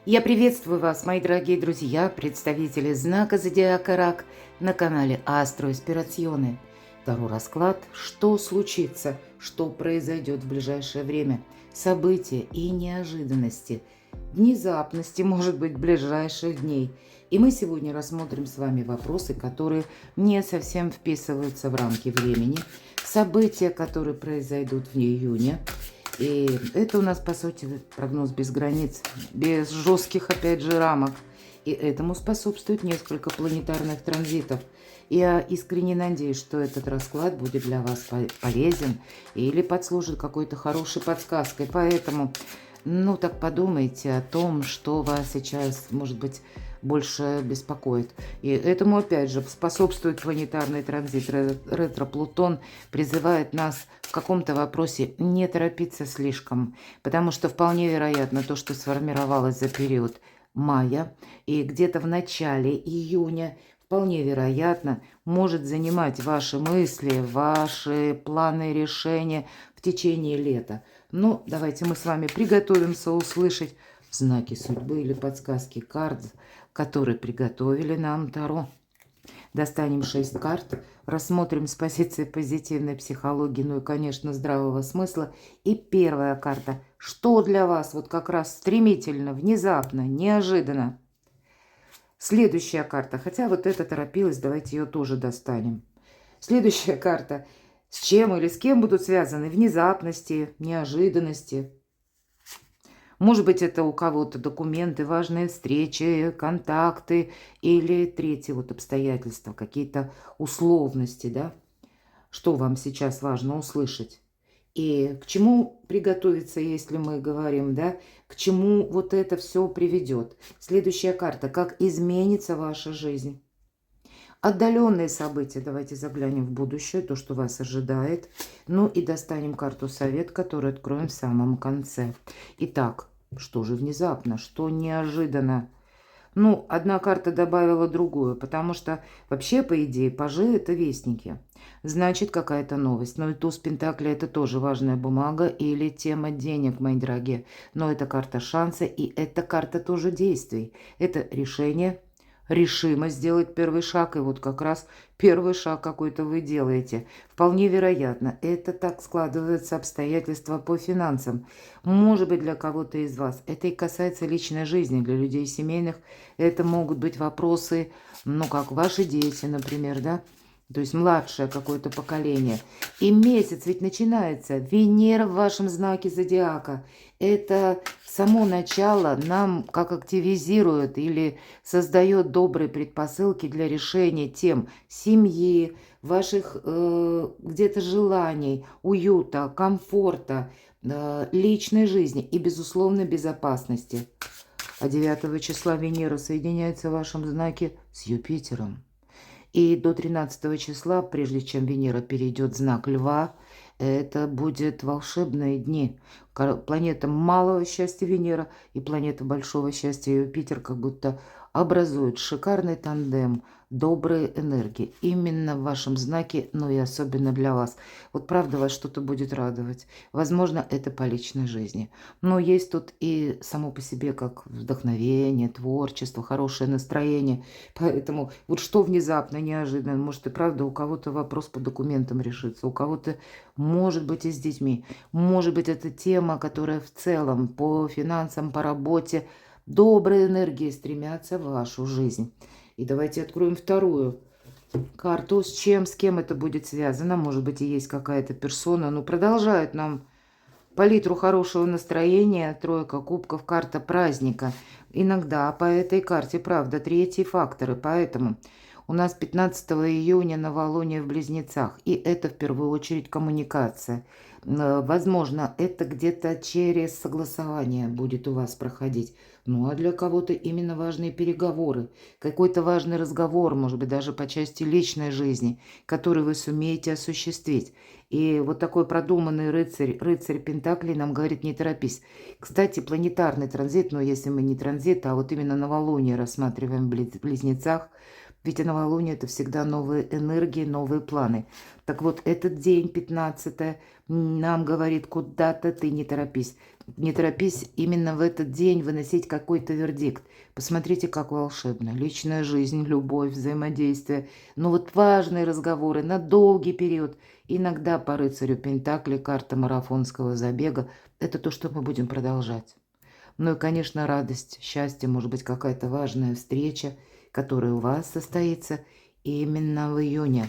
Я приветствую вас, мои дорогие друзья, представители знака Зодиака Рак на канале Астро Инспирационе. Второй расклад «Что случится?», что произойдет в ближайшее время, события и неожиданности, внезапности, может быть, ближайших дней. И мы сегодня рассмотрим с вами вопросы, которые не совсем вписываются в рамки времени, события, которые произойдут в июне. И это у нас, по сути, прогноз без границ, без жестких, опять же, рамок. И этому способствует несколько планетарных транзитов. Я искренне надеюсь, что этот расклад будет для вас полезен или послужит какой-то хорошей подсказкой. Поэтому, так подумайте о том, что вас сейчас, может быть, больше беспокоит. И этому, опять же, способствует планетарный транзит. Ретро-Плутон призывает нас в каком-то вопросе не торопиться слишком, потому что вполне вероятно то, что сформировалось за период мая и где-то в начале июня, вполне вероятно, может занимать ваши мысли, ваши планы, решения в течение лета. Но давайте мы с вами приготовимся услышать знаки судьбы или подсказки карт, которые приготовили нам Таро. Достанем 6 карт, рассмотрим с позиции позитивной психологии, ну и, конечно, здравого смысла. И первая карта. Что для вас вот как раз стремительно, внезапно, неожиданно? Следующая карта. Хотя вот эта торопилась, давайте ее тоже достанем. Следующая карта. С чем или с кем будут связаны внезапности, неожиданности? Может быть, это у кого-то документы, важные встречи, контакты или третьи вот обстоятельства, какие-то условности, да? Что вам сейчас важно услышать? И к чему приготовиться, если мы говорим, да? К чему вот это все приведет? Следующая карта. Как изменится ваша жизнь? Отдаленные события. Давайте заглянем в будущее, то, что вас ожидает. Ну и достанем карту совет, которую откроем в самом конце. Итак, что же внезапно, что неожиданно? Ну, одна карта добавила другую, потому что вообще, по идее, пажи – это вестники. Значит, какая-то новость. Но и туз Пентакли – это тоже важная бумага или тема денег, мои дорогие. Но это карта шанса, и это карта тоже действий. Это решение, решимость сделать первый шаг, и вот как раз первый шаг какой-то вы делаете. Вполне вероятно, это так складываются обстоятельства по финансам. Может быть, для кого-то из вас это и касается личной жизни, для людей семейных это могут быть вопросы, ну, как ваши дети, например, да? То есть младшее какое-то поколение. И месяц ведь начинается. Венера в вашем знаке зодиака. Это само начало нам как активизирует или создает добрые предпосылки для решения тем семьи, ваших где-то желаний, уюта, комфорта, личной жизни и, безусловно, безопасности. А 9 числа Венера соединяется в вашем знаке с Юпитером. И до 13 числа, прежде чем Венера перейдет в знак Льва, это будет волшебные дни. Планета малого счастья Венера и планета большого счастья Юпитер как будто образуют шикарный тандем, добрые энергии. Именно в вашем знаке, но и особенно для вас. Вот правда вас что-то будет радовать. Возможно, это по личной жизни. Но есть тут и само по себе как вдохновение, творчество, хорошее настроение. Поэтому вот что внезапно, неожиданно, может и правда у кого-то вопрос по документам решится, у кого-то, может быть, и с детьми. Может быть, это тема, которая в целом по финансам, по работе, добрые энергии стремятся в вашу жизнь. И давайте откроем вторую карту. С чем, с кем это будет связано? Может быть, и есть какая-то персона. Но продолжает нам палитру хорошего настроения. Тройка кубков, карта праздника. Иногда по этой карте, правда, третьи факторы. Поэтому у нас 15 июня новолуние в Близнецах. И это в первую очередь коммуникация. Возможно, это где-то через согласование будет у вас проходить. Ну, а для кого-то именно важные переговоры, какой-то важный разговор, может быть, даже по части личной жизни, который вы сумеете осуществить. И вот такой продуманный рыцарь Пентаклей нам говорит, не торопись. Кстати, планетарный транзит, но если мы не транзит, а вот именно новолуние рассматриваем в Близнецах, ведь новолуние – это всегда новые энергии, новые планы. Так вот, этот день, 15 нам говорит, куда-то ты не торопись. Не торопись именно в этот день выносить какой-то вердикт. Посмотрите, как волшебно. Личная жизнь, любовь, взаимодействие. Но вот важные разговоры на долгий период. Иногда по рыцарю Пентакли, карта марафонского забега. Это то, что мы будем продолжать. Ну и, конечно, радость, счастье, может быть, какая-то важная встреча, которая у вас состоится именно в июне.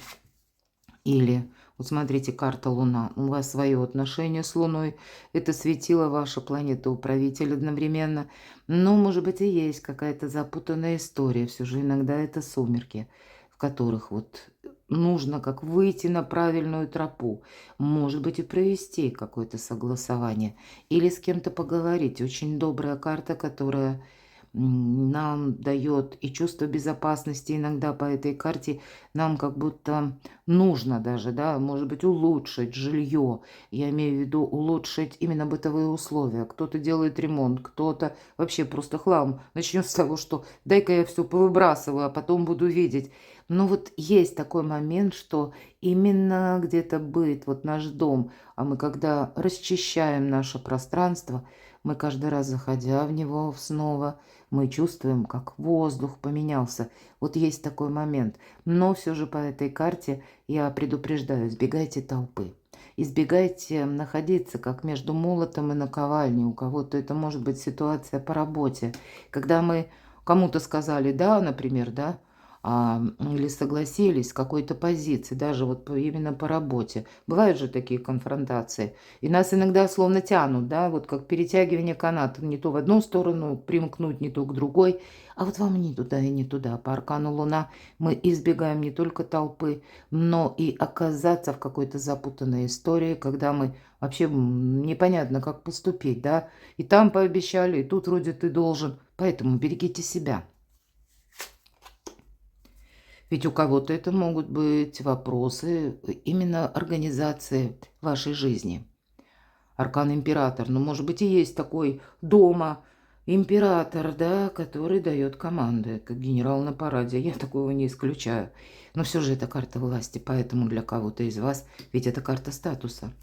Или, вот смотрите, карта Луна. У вас свое отношение с Луной. Это светило ваша планета-управитель одновременно. Но, может быть, и есть какая-то запутанная история. Все же иногда это сумерки, в которых вот нужно как выйти на правильную тропу. Может быть, и провести какое-то согласование. Или с кем-то поговорить. Очень добрая карта, которая нам дает и чувство безопасности иногда по этой карте. Нам как будто нужно даже, да, может быть, улучшить жилье. Я имею в виду улучшить именно бытовые условия. Кто-то делает ремонт, кто-то вообще просто хлам. Начнет с того, что дай-ка я все повыбрасываю, а потом буду видеть. Но вот есть такой момент, что именно где-то быт, вот наш дом, а мы когда расчищаем наше пространство, мы каждый раз, заходя в него снова, мы чувствуем, как воздух поменялся. Вот есть такой момент. Но все же по этой карте я предупреждаю, избегайте толпы. Избегайте находиться как между молотом и наковальней. У кого-то это может быть ситуация по работе. Когда мы кому-то сказали «да», например, да, или согласились с какой-то позиции, даже вот именно по работе. Бывают же такие конфронтации. И нас иногда словно тянут, да, вот как перетягивание каната. Не то в одну сторону примкнуть, не то к другой. А вот вам не туда и не туда. По аркану Луна мы избегаем не только толпы, но и оказаться в какой-то запутанной истории, когда мы вообще непонятно, как поступить, да. И там пообещали, и тут вроде ты должен. Поэтому берегите себя. Ведь у кого-то это могут быть вопросы именно организации вашей жизни. Аркан император. Ну, может быть, и есть такой дома император, да, который дает команды, как генерал на параде. Я такого не исключаю. Но все же это карта власти, поэтому для кого-то из вас, ведь это карта статуса.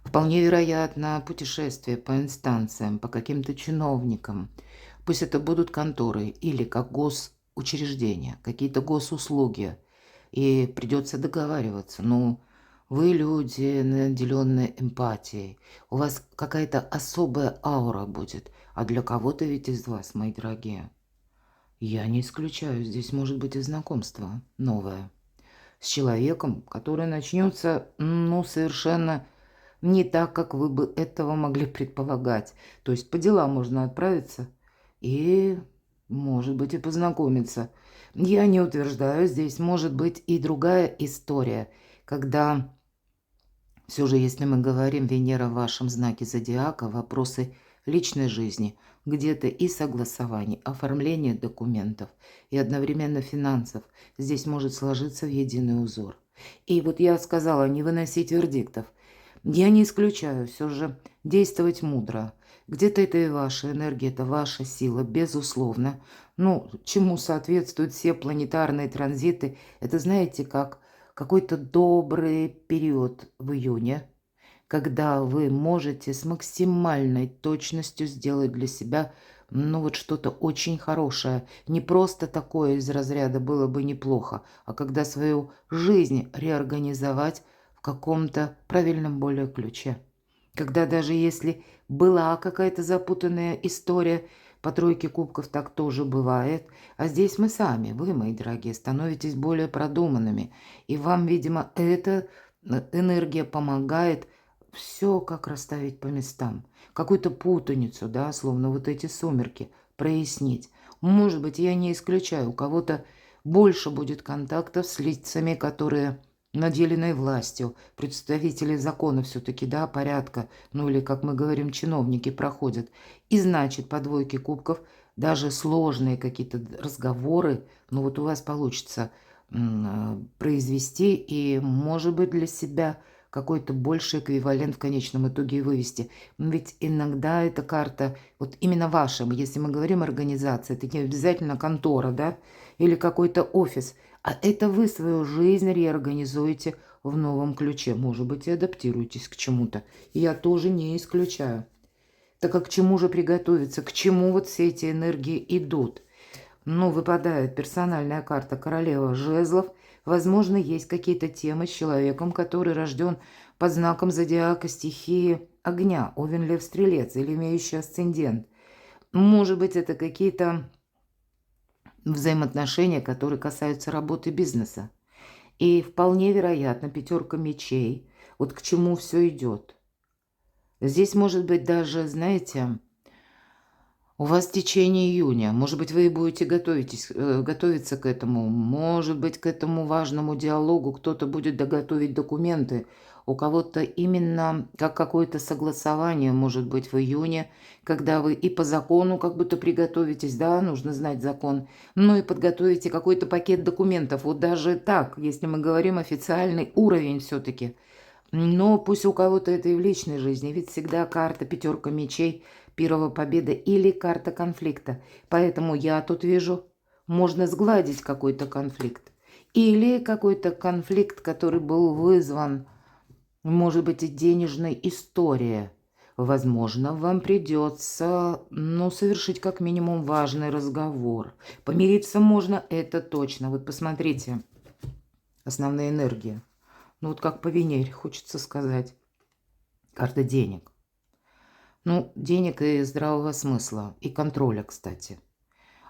Вполне вероятно путешествие по инстанциям, по каким-то чиновникам. Пусть это будут конторы или как госучреждения, какие-то госуслуги. И придется договариваться. Ну, вы люди, наделенные эмпатией. У вас какая-то особая аура будет. А для кого-то ведь из вас, мои дорогие, я не исключаю, здесь может быть и знакомство новое. С человеком, который начнется, ну, совершенно не так, как вы бы этого могли предполагать. То есть по делам можно отправиться и, может быть, и познакомиться. Я не утверждаю, здесь может быть и другая история, когда все же, если мы говорим Венера в вашем знаке зодиака, вопросы личной жизни, где-то и согласование, оформление документов и одновременно финансов, здесь может сложиться в единый узор. И вот я сказала, не выносить вердиктов. Я не исключаю все же действовать мудро. Где-то это и ваша энергия, это ваша сила, безусловно. Ну, чему соответствуют все планетарные транзиты, это, знаете, как какой-то добрый период в июне, когда вы можете с максимальной точностью сделать для себя, ну вот что-то очень хорошее. Не просто такое из разряда было бы неплохо, а когда свою жизнь реорганизовать в каком-то правильном более ключе. Когда даже если была какая-то запутанная история, по тройке кубков так тоже бывает. А здесь мы сами, вы, мои дорогие, становитесь более продуманными. И вам, видимо, эта энергия помогает все как расставить по местам. Какую-то путаницу, да, словно вот эти сумерки, прояснить. Может быть, я не исключаю, у кого-то больше будет контактов с лицами, которые наделенной властью, представители закона все-таки, да, порядка, ну или, как мы говорим, чиновники проходят. И значит, по двойке кубков даже сложные какие-то разговоры, ну вот у вас получится произвести и, может быть, для себя какой-то больший эквивалент в конечном итоге вывести. Ведь иногда эта карта, вот именно ваша, если мы говорим организация, это не обязательно контора, да, или какой-то офис, а это вы свою жизнь реорганизуете в новом ключе. Может быть, и адаптируетесь к чему-то. И я тоже не исключаю. Так как к чему же приготовиться? К чему вот все эти энергии идут? Ну, выпадает персональная карта королева жезлов. Возможно, есть какие-то темы с человеком, который рожден под знаком зодиака стихии огня, Овен, Лев, Стрелец, или имеющий асцендент. Может быть, это какие-то взаимоотношения, которые касаются работы бизнеса. И вполне вероятно, пятерка мечей, вот к чему все идет. Здесь может быть даже, знаете, у вас в течение июня, может быть, вы будете готовиться к этому, может быть, к этому важному диалогу кто-то будет доготовить документы, у кого-то именно как какое-то согласование, может быть, в июне, когда вы и по закону как будто приготовитесь, да, нужно знать закон, ну и подготовите какой-то пакет документов, вот даже так, если мы говорим официальный уровень все-таки. Но пусть у кого-то это и в личной жизни, ведь всегда карта пятерка мечей, первая победа или карта конфликта. Поэтому я тут вижу, можно сгладить какой-то конфликт. Или какой-то конфликт, который был вызван, может быть, и денежной историей. Возможно, вам придется, ну, совершить как минимум важный разговор. Помириться можно, это точно. Вот посмотрите, основная энергия. Ну, вот как по Венере, хочется сказать. Карта денег. Ну, денег и здравого смысла, и контроля, кстати.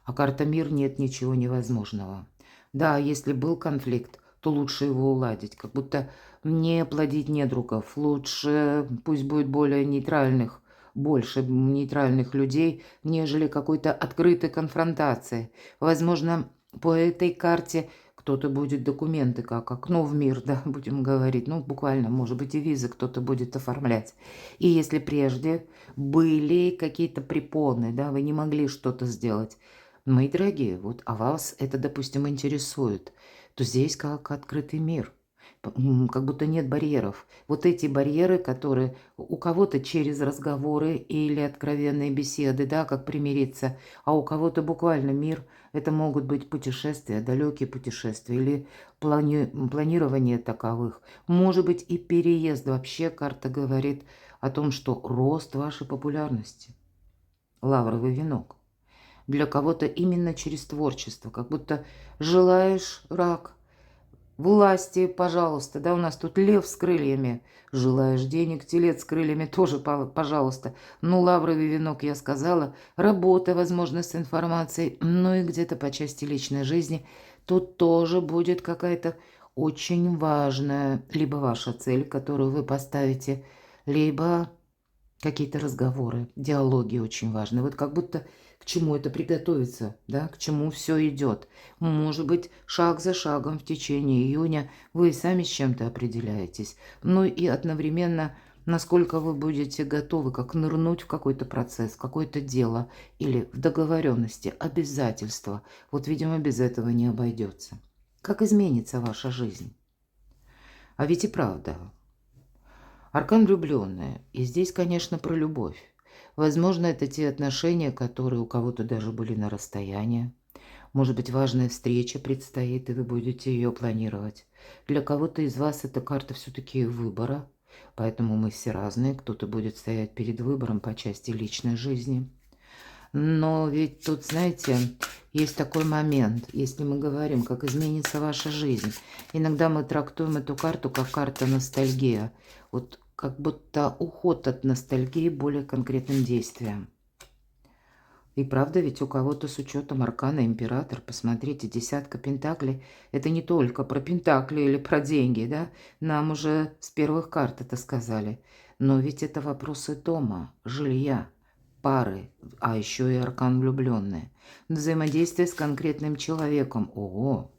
А карта мир нет ничего невозможного. Да, если был конфликт, то лучше его уладить. Как будто не плодить недругов. Лучше пусть будет более нейтральных, больше нейтральных людей, нежели какой-то открытой конфронтации. Возможно, по этой карте кто-то будет документы, как окно в мир, да, будем говорить. Ну, буквально, может быть, и визы кто-то будет оформлять. И если прежде были какие-то препоны, да, вы не могли что-то сделать, мои дорогие, вот, а вас это, допустим, интересует, то здесь как открытый мир. Как будто нет барьеров. Вот эти барьеры, которые у кого-то через разговоры или откровенные беседы, да, как примириться, а у кого-то буквально мир. Это могут быть путешествия, далекие путешествия или планирование таковых. Может быть и переезд. Вообще карта говорит о том, что рост вашей популярности. Лавровый венок. Для кого-то именно через творчество, как будто желаешь, рак, власти, пожалуйста, да, у нас тут лев с крыльями, желаешь денег, телец с крыльями, тоже, пожалуйста. Ну, лавровый венок, я сказала, работа, возможно, с информацией, ну и где-то по части личной жизни, тут тоже будет какая-то очень важная, либо ваша цель, которую вы поставите, либо какие-то разговоры, диалоги очень важны. Вот как будто к чему это приготовиться, да, к чему все идет. Может быть, шаг за шагом в течение июня вы сами с чем-то определяетесь. Ну и одновременно, насколько вы будете готовы, как нырнуть в какой-то процесс, в какое-то дело или в договоренности, обязательства. Вот, видимо, без этого не обойдется. Как изменится ваша жизнь? А ведь и правда. Аркан влюбленные. И здесь, конечно, про любовь. Возможно, это те отношения, которые у кого-то даже были на расстоянии. Может быть, важная встреча предстоит, и вы будете ее планировать. Для кого-то из вас эта карта все-таки выбора, поэтому мы все разные. Кто-то будет стоять перед выбором по части личной жизни. Но ведь тут, знаете, есть такой момент, если мы говорим, как изменится ваша жизнь. Иногда мы трактуем эту карту как карта ностальгия. Вот как будто уход от ностальгии более конкретным действием. И правда, ведь у кого-то с учетом аркана император, посмотрите, десятка пентаклей, это не только про пентакли или про деньги, да? Нам уже с первых карт это сказали. Но ведь это вопросы дома, жилья, пары, а еще и аркан влюбленные. Взаимодействие с конкретным человеком. Ого,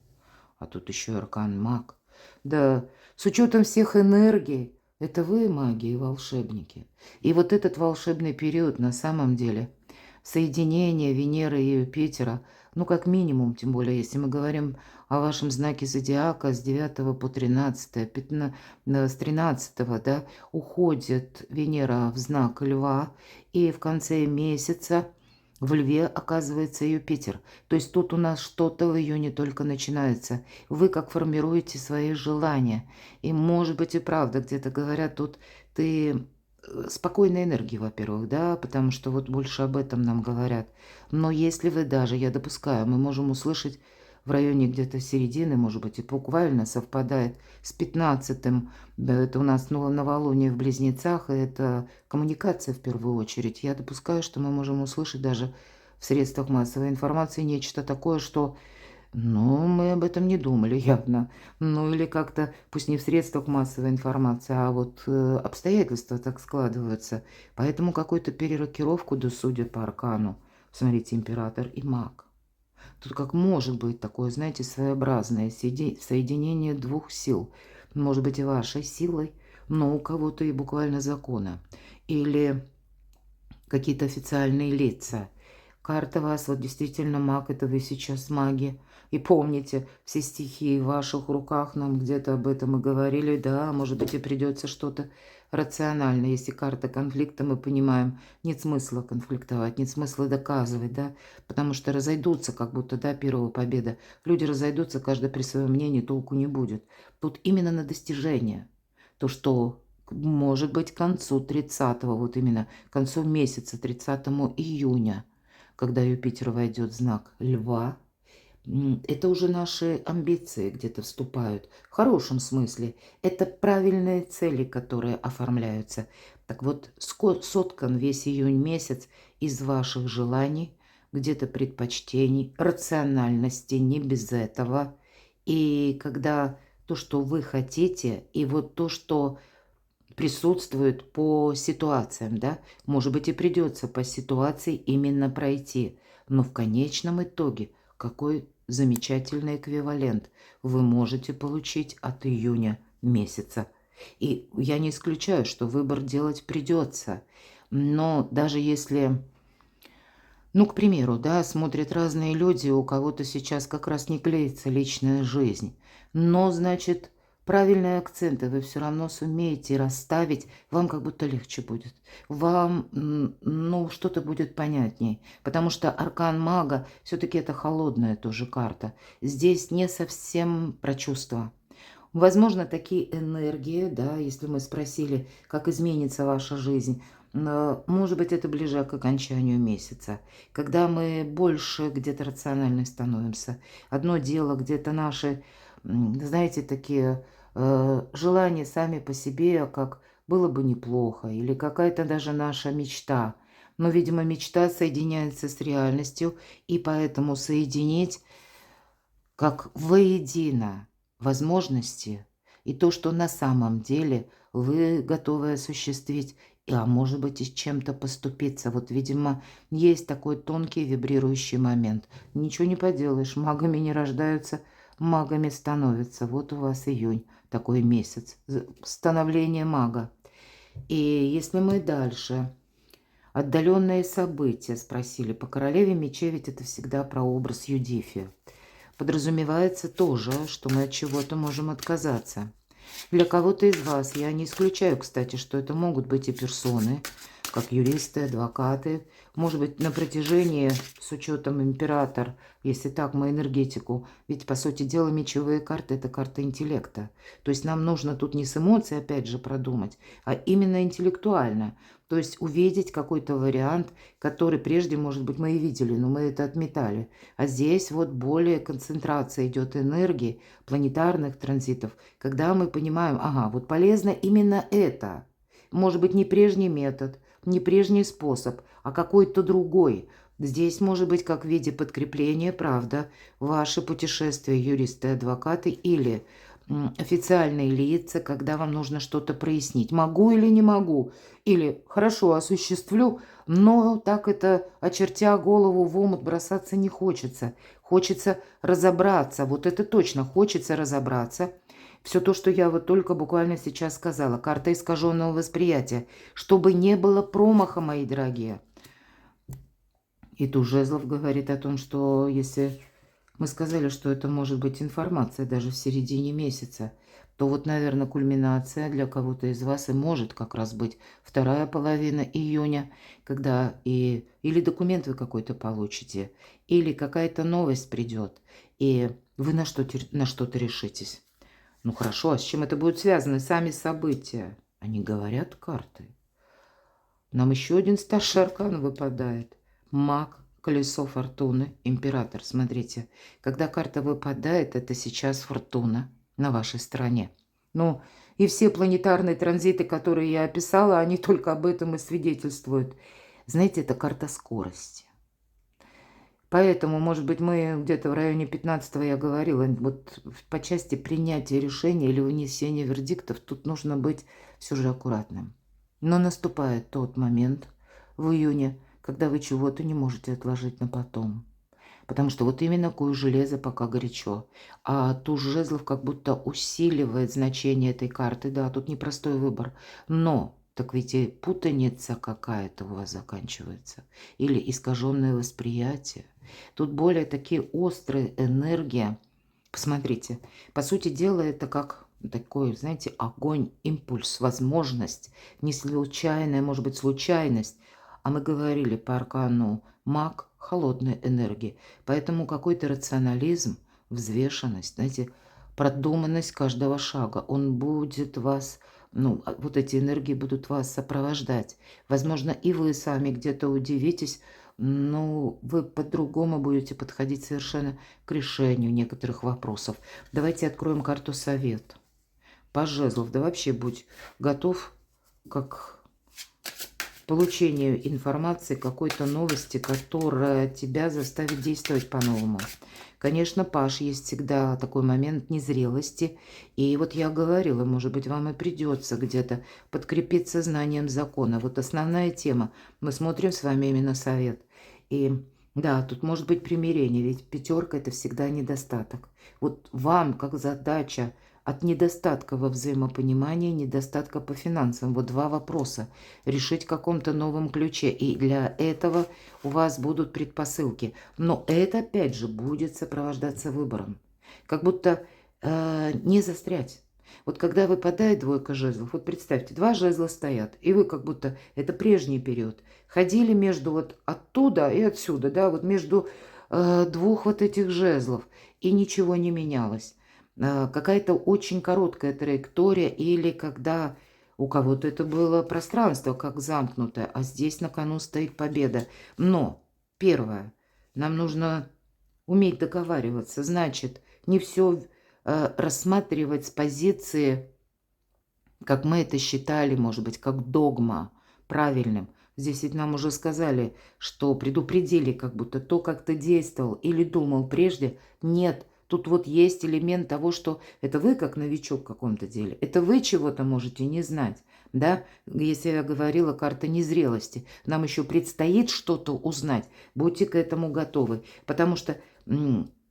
а тут еще и аркан маг. Да, с учетом всех энергий, это вы маги и волшебники. И вот этот волшебный период на самом деле соединение Венеры и Юпитера, ну как минимум, тем более, если мы говорим о вашем знаке зодиака с 9 по 13, с 13, да, уходит Венера в знак Льва, и в конце месяца в Льве оказывается Юпитер. То есть тут у нас что-то в июне только начинается. Вы как формируете свои желания. И может быть и правда, где-то говорят, тут ты спокойной энергии, во-первых, да, потому что вот больше об этом нам говорят. Но если вы даже, я допускаю, мы можем услышать в районе где-то середины, может быть, и буквально совпадает с 15-м, да, это у нас новолуние в Близнецах, и это коммуникация в первую очередь. Я допускаю, что мы можем услышать даже в средствах массовой информации нечто такое, что ну, мы об этом не думали явно. Ну, или как-то, пусть не в средствах массовой информации, а вот обстоятельства так складываются. Поэтому какую-то перерокировку, да судя по аркану, смотрите, император и маг. Тут как может быть такое, знаете, своеобразное соединение двух сил. Может быть, и вашей силой, но у кого-то и буквально закона. Или какие-то официальные лица. Карта вас, вот действительно маг, это вы сейчас маги. И помните, все стихии в ваших руках, нам где-то об этом и говорили. Да, может быть, и придется что-то рационально. Если карта конфликта, мы понимаем, нет смысла конфликтовать, нет смысла доказывать, да, потому что разойдутся, как будто, да, первая победа. Люди разойдутся, каждый при своем мнении, толку не будет. Тут именно на достижение. То, что может быть к концу 30-го, вот именно к концу месяца, 30 июня, когда Юпитер войдет в знак Льва, это уже наши амбиции где-то вступают. В хорошем смысле. Это правильные цели, которые оформляются. Так вот, соткан весь июнь месяц из ваших желаний, где-то предпочтений, рациональности, не без этого. И когда то, что вы хотите, и вот то, что присутствует по ситуациям, да, может быть и придется по ситуации именно пройти, но в конечном итоге какой замечательный эквивалент вы можете получить от июня месяца. И я не исключаю, что выбор делать придется, но даже если, ну, к примеру, да, смотрят разные люди, у кого-то сейчас как раз не клеится личная жизнь. Но, значит, правильные акценты вы все равно сумеете расставить, вам как будто легче будет. Вам, ну, что-то будет понятнее. Потому что аркан мага, все-таки это холодная тоже карта. Здесь не совсем про чувства. Возможно, такие энергии, да, если мы спросили, как изменится ваша жизнь, может быть, это ближе к окончанию месяца, когда мы больше где-то рациональны становимся. Одно дело, где-то наши, знаете, такие желания сами по себе, как было бы неплохо, или какая-то даже наша мечта. Но, видимо, мечта соединяется с реальностью, и поэтому соединить как воедино возможности и то, что на самом деле вы готовы осуществить, а может быть и с чем-то поступиться. Вот, видимо, есть такой тонкий вибрирующий момент. Ничего не поделаешь, магами не рождаются, магами становятся. Вот у вас июнь, такой месяц, становление мага. И если мы дальше, отдаленные события спросили, по королеве мечей ведь это всегда про образ Юдифи. Подразумевается тоже, что мы от чего-то можем отказаться. Для кого-то из вас, я не исключаю, кстати, что это могут быть и персоны, как юристы, адвокаты. Может быть, на протяжении, с учетом император, если так, мы энергетику, ведь, по сути дела, мечевые карты – это карта интеллекта. То есть нам нужно тут не с эмоцией, опять же, продумать, а именно интеллектуально. То есть увидеть какой-то вариант, который прежде, может быть, мы и видели, но мы это отметали. А здесь вот более концентрация идет энергии, планетарных транзитов, когда мы понимаем, ага, вот полезно именно это. Может быть, не прежний метод, не прежний способ, а какой-то другой. Здесь может быть как в виде подкрепления, правда, ваши путешествия, юристы, адвокаты или официальные лица, когда вам нужно что-то прояснить. Могу или не могу? Или хорошо, осуществлю, но так это, очертя голову в омут, бросаться не хочется. Хочется разобраться, вот это точно, хочется разобраться. Все то, что я вот только буквально сейчас сказала, карта искаженного восприятия, чтобы не было промаха, мои дорогие. И туз жезлов говорит о том, что если мы сказали, что это может быть информация даже в середине месяца, то вот, наверное, кульминация для кого-то из вас и может как раз быть вторая половина июня, когда или документ вы какой-то получите, или какая-то новость придет, и вы на что-то решитесь. Ну хорошо, а с чем это будет связано? Сами события. Они говорят карты. Нам еще один старший аркан выпадает. Маг, колесо фортуны, император. Смотрите, когда карта выпадает, это сейчас фортуна на вашей стороне. Ну, и все планетарные транзиты, которые я описала, они только об этом и свидетельствуют. Знаете, это карта скорости. Поэтому, может быть, мы где-то в районе 15-го я говорила, вот по части принятия решений или вынесения вердиктов, тут нужно быть все же аккуратным. Но наступает тот момент в июне, когда вы чего-то не можете отложить на потом. Потому что вот именно кую железо пока горячо. А туз жезлов как будто усиливает значение этой карты. Да, тут непростой выбор. Но так ведь и путаница какая-то у вас заканчивается. Или искаженное восприятие. Тут более такие острые энергии. Посмотрите, по сути дела это как такой, знаете, огонь, импульс, возможность, не случайная, может быть, случайность. А мы говорили по аркану маг холодной энергии. Поэтому какой-то рационализм, взвешенность, знаете, продуманность каждого шага, он будет вас, ну, вот эти энергии будут вас сопровождать. Возможно, и вы сами где-то удивитесь, но вы по-другому будете подходить совершенно к решению некоторых вопросов. Давайте откроем карту совет. По жезлов, да вообще будь готов как получению информации, какой-то новости, которая тебя заставит действовать по-новому. Конечно, Паш, есть всегда такой момент незрелости. И вот я говорила, может быть, вам и придется где-то подкрепиться знанием закона. Вот основная тема. Мы смотрим с вами именно совет. И да, тут может быть примирение, ведь пятерка – это всегда недостаток. Вот вам, как задача, от недостатка во взаимопонимании, недостатка по финансам. Вот два вопроса. Решить в каком-то новом ключе. И для этого у вас будут предпосылки. Но это, опять же, будет сопровождаться выбором. Как будто не застрять. Вот когда выпадает двойка жезлов, вот представьте, два жезла стоят, и вы как будто, это прежний период, ходили между вот оттуда и отсюда, да, вот между двух вот этих жезлов, и ничего не менялось. Какая-то очень короткая траектория, или когда у кого-то это было пространство как замкнутое, а здесь на кону стоит победа. Но, первое, нам нужно уметь договариваться, значит, не все рассматривать с позиции, как мы это считали, может быть, как догма, правильным. Здесь ведь нам уже сказали, что предупредили, как будто то, как ты действовал или думал прежде, нет. Тут вот есть элемент того, что это вы как новичок в каком-то деле. Это вы чего-то можете не знать. Да? Если я говорила, карта незрелости. Нам еще предстоит что-то узнать. Будьте к этому готовы. Потому что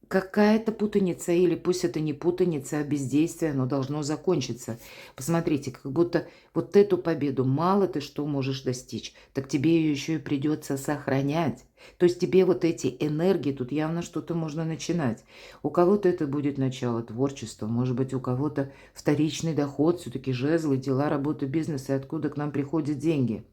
какая-то путаница, или пусть это не путаница, а бездействие, оно должно закончиться. Посмотрите, как будто вот эту победу мало ты что можешь достичь, так тебе ее еще и придется сохранять. То есть тебе вот эти энергии, тут явно что-то можно начинать. У кого-то это будет начало творчества, может быть, у кого-то вторичный доход, все-таки жезлы, дела, работа, бизнес, и откуда к нам приходят деньги.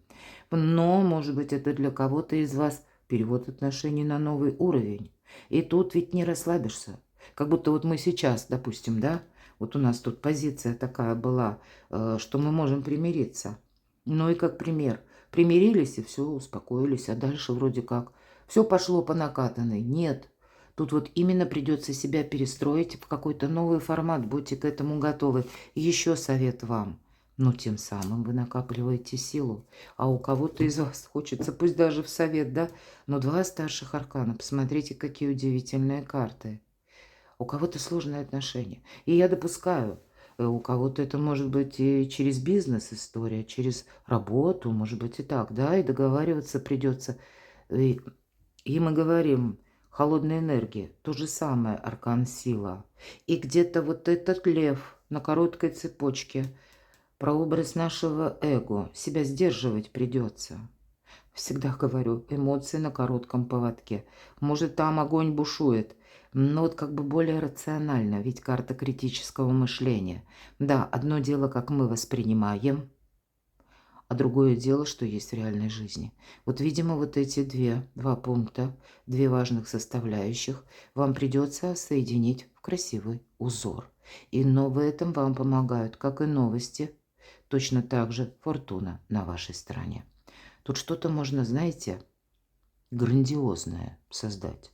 Но, может быть, это для кого-то из вас перевод отношений на новый уровень. И тут ведь не расслабишься. Как будто вот мы сейчас, допустим, да, вот у нас тут позиция такая была, что мы можем примириться. Ну и как пример. Примирились и все, успокоились, а дальше вроде как все пошло по накатанной. Нет. Тут вот именно придется себя перестроить в какой-то новый формат. Будьте к этому готовы. Еще совет вам. Но тем самым вы накапливаете силу. А у кого-то из вас хочется, пусть даже в совет, да, но два старших аркана. Посмотрите, какие удивительные карты. У кого-то сложные отношения. И я допускаю, у кого-то это может быть и через бизнес история, через работу, может быть и так, да, и договариваться придется. И мы говорим, холодная энергия, то же самое, аркан сила. И где-то вот этот лев на короткой цепочке, прообраз нашего эго, себя сдерживать придется. Всегда говорю, эмоции на коротком поводке. Может, там огонь бушует, но вот как бы более рационально, ведь карта критического мышления. Да, одно дело, как мы воспринимаем, а другое дело, что есть в реальной жизни. Вот, видимо, вот эти два пункта, две важных составляющих, вам придется соединить в красивый узор. Но в этом вам помогают как и новости, точно так же фортуна на вашей стороне. Тут что-то можно, знаете, грандиозное создать.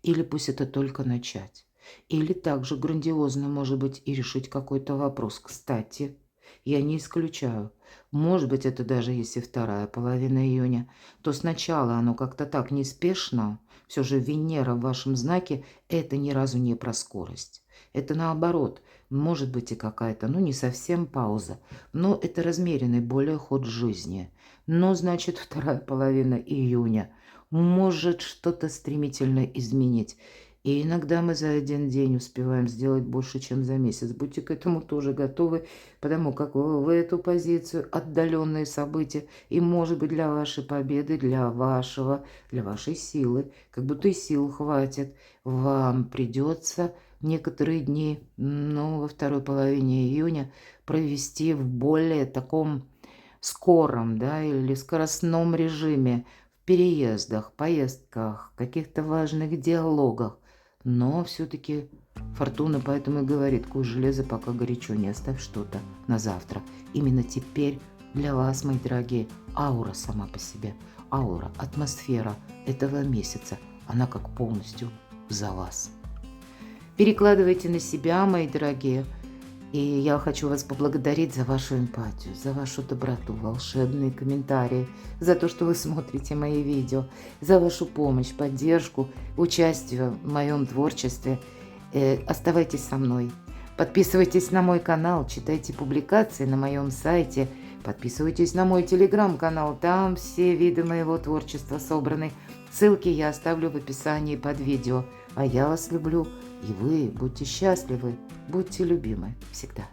Или пусть это только начать. Или также грандиозно, может быть, и решить какой-то вопрос. Кстати, я не исключаю. Может быть, это даже если вторая половина июня, то сначала оно как-то так неспешно. Все же Венера в вашем знаке – это ни разу не про скорость. Это наоборот, может быть и какая-то, ну не совсем пауза, но это размеренный более ход жизни. Но, значит, вторая половина июня может что-то стремительно изменить. И иногда мы за один день успеваем сделать больше, чем за месяц. Будьте к этому тоже готовы, потому как в эту позицию отдаленные события и, может быть, для вашей победы, для вашей силы, как будто и сил хватит, вам придется некоторые дни, ну, во второй половине июня провести в более таком скором, да, или скоростном режиме, в переездах, поездках, каких-то важных диалогах. Но все-таки фортуна поэтому и говорит: куй железо, пока горячо, не оставь что-то на завтра. Именно теперь для вас, мои дорогие, аура сама по себе, аура, атмосфера этого месяца, она как полностью за вас. Перекладывайте на себя, мои дорогие. И я хочу вас поблагодарить за вашу эмпатию, за вашу доброту, волшебные комментарии, за то, что вы смотрите мои видео, за вашу помощь, поддержку, участие в моем творчестве. Оставайтесь со мной. Подписывайтесь на мой канал, читайте публикации на моем сайте, подписывайтесь на мой телеграм-канал, там все виды моего творчества собраны. Ссылки я оставлю в описании под видео. А я вас люблю, и вы будьте счастливы, будьте любимы всегда.